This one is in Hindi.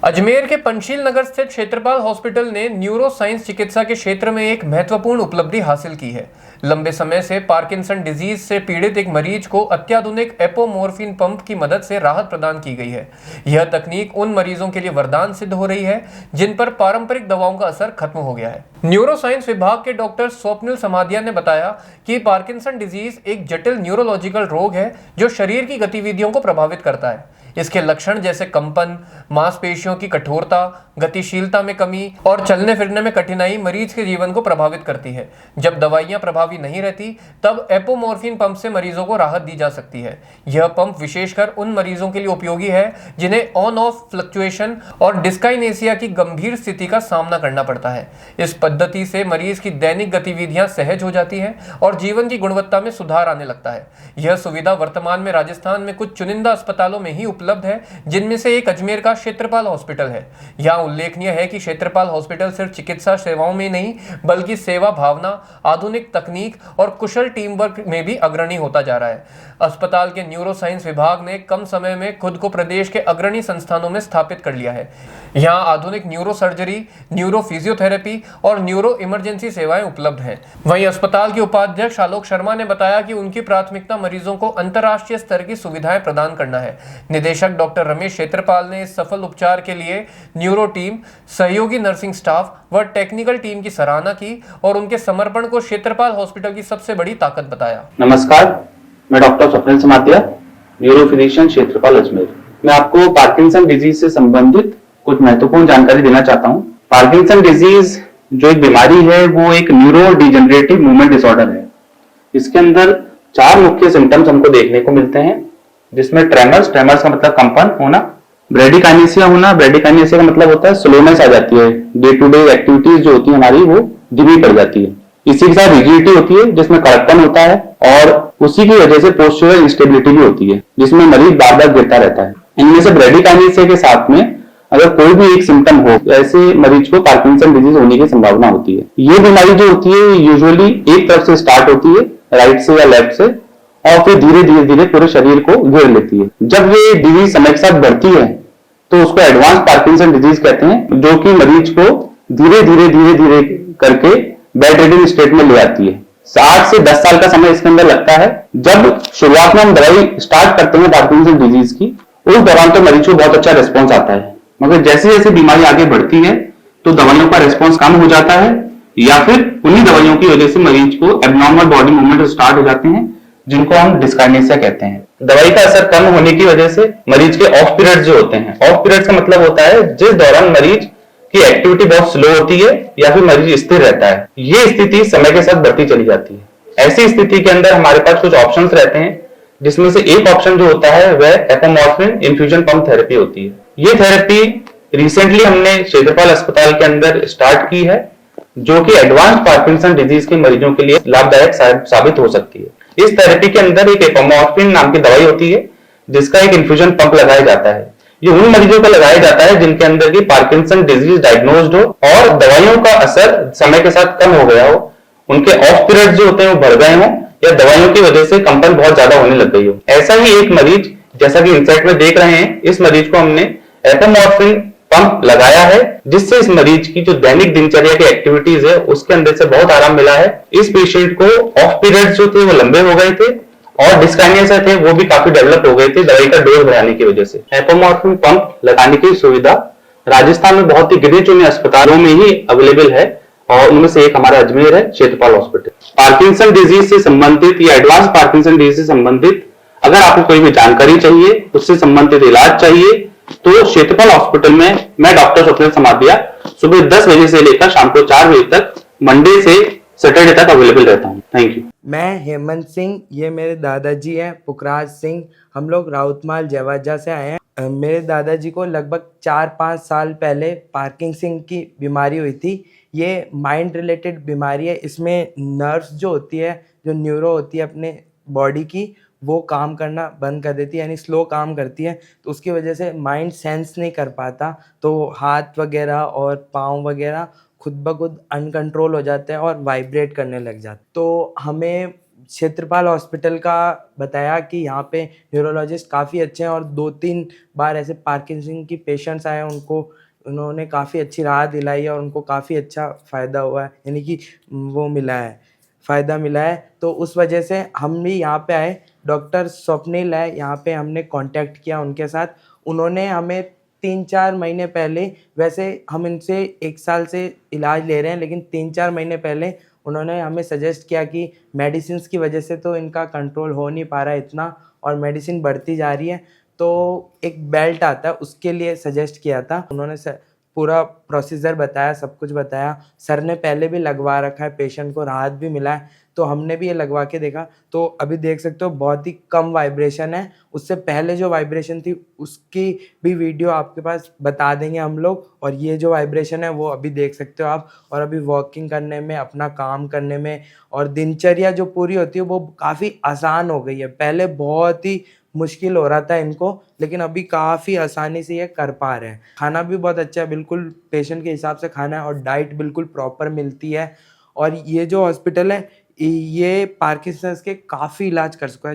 अजमेर के पंचशील नगर स्थित क्षेत्रपाल हॉस्पिटल ने न्यूरो साइंस चिकित्सा के क्षेत्र में एक महत्वपूर्ण उपलब्धि हासिल की है। लंबे समय से पार्किंसन डिजीज से पीड़ित एक मरीज को अत्याधुनिक एपोमोर्फिन पंप की मदद से राहत प्रदान की गई है। यह तकनीक उन मरीजों के लिए वरदान सिद्ध हो रही है जिन पर पारंपरिक दवाओं का असर खत्म हो गया है। न्यूरो साइंस विभाग के डॉक्टर स्वप्निल समाधिया ने बताया कि पार्किंसन डिजीज एक जटिल न्यूरोलॉजिकल रोग है जो शरीर की गतिविधियों को प्रभावित करता है। इसके लक्षण जैसे कंपन, मांसपेशियों की कठोरता, गतिशीलता में कमी और चलने फिरने में कठिनाई मरीज के जीवन को प्रभावित करती है। जब दवाइयां प्रभावी नहीं रहती तब एपोमोर्फिन पंप से मरीजों को राहत दी जा सकती है। यह पंप विशेषकर उन मरीजों के लिए उपयोगी है जिन्हें ऑन ऑफ फ्लक्चुएशन और डिस्काइनेसिया की गंभीर स्थिति का सामना करना पड़ता है। इस पद्धति से मरीज की दैनिक गतिविधियां सहज हो जाती हैं और जीवन की गुणवत्ता में सुधार आने लगता है। यह सुविधा वर्तमान में राजस्थान में कुछ चुनिंदा अस्पतालों में ही उपलब्ध है, जिनमें से एक अजमेर का क्षेत्रपाल हॉस्पिटल है। यहाँ उल्लेखनीय है कि क्षेत्रपाल हॉस्पिटल सिर्फ चिकित्सा सेवाओं में नहीं बल्कि सेवा भावना, आधुनिक तकनीक और कुशल टीम वर्क में भी अग्रणी होता जा रहा है। अस्पताल के न्यूरो साइंस विभाग ने कम समय में खुद को प्रदेश के अग्रणी संस्थानों में स्थापित कर लिया है। यहाँ आधुनिक न्यूरो सर्जरी, न्यूरो फिजियोथेरेपी और न्यूरो इमरजेंसी सेवाएं उपलब्ध हैं। वहीं अस्पताल के उपाध्यक्ष आलोक शर्मा ने बताया कि उनकी प्राथमिकता मरीजों को अंतर्राष्ट्रीय स्तर की सुविधाएं प्रदान करना है। निदेशक डॉक्टर रमेश क्षेत्रपाल ने इस सफल उपचार के लिए न्यूरो टीम, सहयोगी नर्सिंग स्टाफ व टेक्निकल टीम की सराहना की और उनके समर्पण को क्षेत्रपाल हॉस्पिटल की सबसे बड़ी ताकत बताया। नमस्कार, मैं doctor Swapnil Samadhiya, neuro physician Kshetrapal Ajmer. मैं आपको पार्किंसन डिजीज से संबंधित कुछ महत्वपूर्ण जानकारी देना चाहता हूँ। पार्किंसन डिजीज जो एक बीमारी है वो एक न्यूरो डिजेनरेटिव मूवमेंट डिसऑर्डर है। इसके अंदर 4 मुख्य सिम्टम्स हमको देखने को मिलते हैं, जिसमें ट्रेमर्स का मतलब कंपन होना, ब्रेडिकाइनेसिया होना। ब्रेडिकाइनेसिया का मतलब होता है स्लोनेस आ जाती है, डे टू डे एक्टिविटीज जो होती है हमारी वो धीमी पड़ जाती है। इसी के साथ रिजिडिटी होती है जिसमें कड़कपन होता है और उसी की वजह से पोस्चरल इंस्टेबिलिटी भी होती है जिसमें मरीज बार बार गिरता रहता है। इनमें से ब्रेडिकाइनेसिया के साथ में अगर कोई भी एक सिम्टम हो, ऐसे मरीज को पार्किंसन डिजीज होने की संभावना होती है। ये बीमारी जो होती है यूजुअली एक तरफ से स्टार्ट होती है, राइट से या लेफ्ट से, और फिर धीरे धीरे पूरे शरीर को घेर लेती है। जब ये डिजीज समय के साथ बढ़ती है तो उसको एडवांस पार्किंसन डिजीज कहते हैं, जो कि मरीज को धीरे धीरे करके बेड रिडन स्टेट में ले आती है। 7 से 10 साल का समय इसके अंदर लगता है। जब शुरुआत में हम दवाई स्टार्ट करते हैं पार्किंसन डिजीज की, उस दौरान तो मरीज को बहुत अच्छा रिस्पॉन्स आता है, मगर जैसे जैसे बीमारी आगे बढ़ती है तो दवाइयों का रिस्पॉन्स कम हो जाता है या फिर उन्हीं दवाइयों की वजह से मरीज को एबनॉर्मल बॉडी मूवमेंट स्टार्ट हो जाते हैं, जिनको हम डिस्काइनेसिया कहते हैं। दवाई का असर कम होने की वजह से मरीज के ऑफ पीरियड जो होते हैं, ऑफ पीरियड का मतलब होता है जिस दौरान मरीज की एक्टिविटी बहुत स्लो होती है या फिर मरीज स्थिर रहता है, ये स्थिति समय के साथ बढ़ती चली जाती है। ऐसी स्थिति के अंदर हमारे पास कुछ ऑप्शंस रहते हैं, जिसमें से एक ऑप्शन जो होता है वह एपोमॉर्फिन इन्फ्यूजन पंप थेरेपी होती है। ये थेरेपी रिसेंटली हमने क्षेत्रपाल अस्पताल के अंदर स्टार्ट की है, जो कि एडवांस पार्किंसन डिजीज के मरीजों के लिए लाभदायक साबित हो सकती है। इस थेरेपी के अंदर एक एपोमॉर्फिन नाम की दवाई होती है, जिसका एक इन्फ्यूजन पंप लगाया जाता है। ये उन मरीजों को लगाया जाता है जिनके अंदर की पार्किंसन डिजीज डायग्नोज्ड हो और दवाइयों का असर समय के साथ कम हो गया हो, उनके ऑफ पीरियड जो होते हैं वो बढ़ गए हों या दवाइयों की वजह से कंपन बहुत ज्यादा होने लग गई हो। ऐसा ही एक मरीज, जैसा कि इंसाइट में देख रहे हैं, इस मरीज को हमने एपोमॉर्फिन पंप लगाया है, जिससे इस मरीज की जो दैनिक दिनचर्या की एक्टिविटीज है उसके अंदर से बहुत आराम मिला है। इस पेशेंट को ऑफ पीरियड जो थे वो लंबे हो गए थे और डिस्काइनेसिया थे वो भी काफी डेवलप हो गए थे दवाई का डोज बढ़ाने की वजह से। एपोमॉर्फिन पंप लगाने की सुविधा राजस्थान में बहुत ही गिने चुने अस्पतालों में ही अवेलेबल है और उनमें से एक हमारा अजमेर है, क्षेत्रपाल हॉस्पिटल। पार्किंसन डिजीज से संबंधित या एडवांस पार्किंसन डिजीज से संबंधित अगर आपको कोई भी जानकारी चाहिए, उससे संबंधित इलाज चाहिए, तो क्षेत्रपाल हॉस्पिटल में मैं डॉक्टर स्वप्निल समाधिया सुबह 10 बजे से लेकर शाम को 4 बजे तक मंडे से सैटरडे तक अवेलेबल रहता हूँ। Thank you. मैं हेमंत सिंह, ये मेरे दादाजी हैं पुखराज सिंह। हम लोग राउतमाल जवाजा से आए हैं। मेरे दादाजी को लगभग 4-5 साल पहले पार्किंसन की बीमारी हुई थी। ये माइंड रिलेटेड बीमारी है। इसमें नर्व्स जो होती है, जो न्यूरो होती है अपने बॉडी की, वो काम करना बंद कर देती है, यानी स्लो काम करती है। तो उसकी वजह से माइंड सेंस नहीं कर पाता, तो हाथ वगैरह और पाँव वगैरह खुद ब खुद अनकंट्रोल हो जाते हैं और वाइब्रेट करने लग जाते हैं। तो हमें क्षेत्रपाल हॉस्पिटल का बताया कि यहाँ पे न्यूरोलॉजिस्ट काफ़ी अच्छे हैं और 2-3 बार ऐसे पार्किंसन की पेशेंट्स आए हैं, उनको उन्होंने काफ़ी अच्छी राहत दिलाई है और उनको काफ़ी अच्छा फ़ायदा हुआ है, यानी कि वो मिला है, फ़ायदा मिला है। तो उस वजह से हम भी यहाँ पे आए। डॉक्टर स्वप्निल है, यहाँ पे हमने कॉन्टैक्ट किया उनके साथ। उन्होंने हमें 3-4 महीने पहले, वैसे हम इनसे 1 साल से इलाज ले रहे हैं, लेकिन 3-4 महीने पहले उन्होंने हमें सजेस्ट किया कि मेडिसिन्स की वजह से तो इनका कंट्रोल हो नहीं पा रहा है इतना और मेडिसिन बढ़ती जा रही है, तो एक बेल्ट आता है उसके लिए सजेस्ट किया था। उन्होंने पूरा प्रोसीजर बताया, सब कुछ बताया। सर ने पहले भी लगवा रखा है, पेशेंट को राहत भी मिला है, तो हमने भी ये लगवा के देखा, तो अभी देख सकते हो बहुत ही कम वाइब्रेशन है। उससे पहले जो वाइब्रेशन थी उसकी भी वीडियो आपके पास बता देंगे हम लोग, और ये जो वाइब्रेशन है वो अभी देख सकते हो आप। और अभी वॉकिंग करने में, अपना काम करने में और दिनचर्या जो पूरी होती है वो काफ़ी आसान हो गई है। पहले बहुत ही मुश्किल हो रहा था इनको, लेकिन अभी काफ़ी आसानी से ये कर पा रहे हैं। खाना भी बहुत अच्छा है, बिल्कुल पेशेंट के हिसाब से खाना है और डाइट बिल्कुल प्रॉपर मिलती है। और ये जो हॉस्पिटल है, ये पार्किंसंस के काफ़ी इलाज कर चुका है।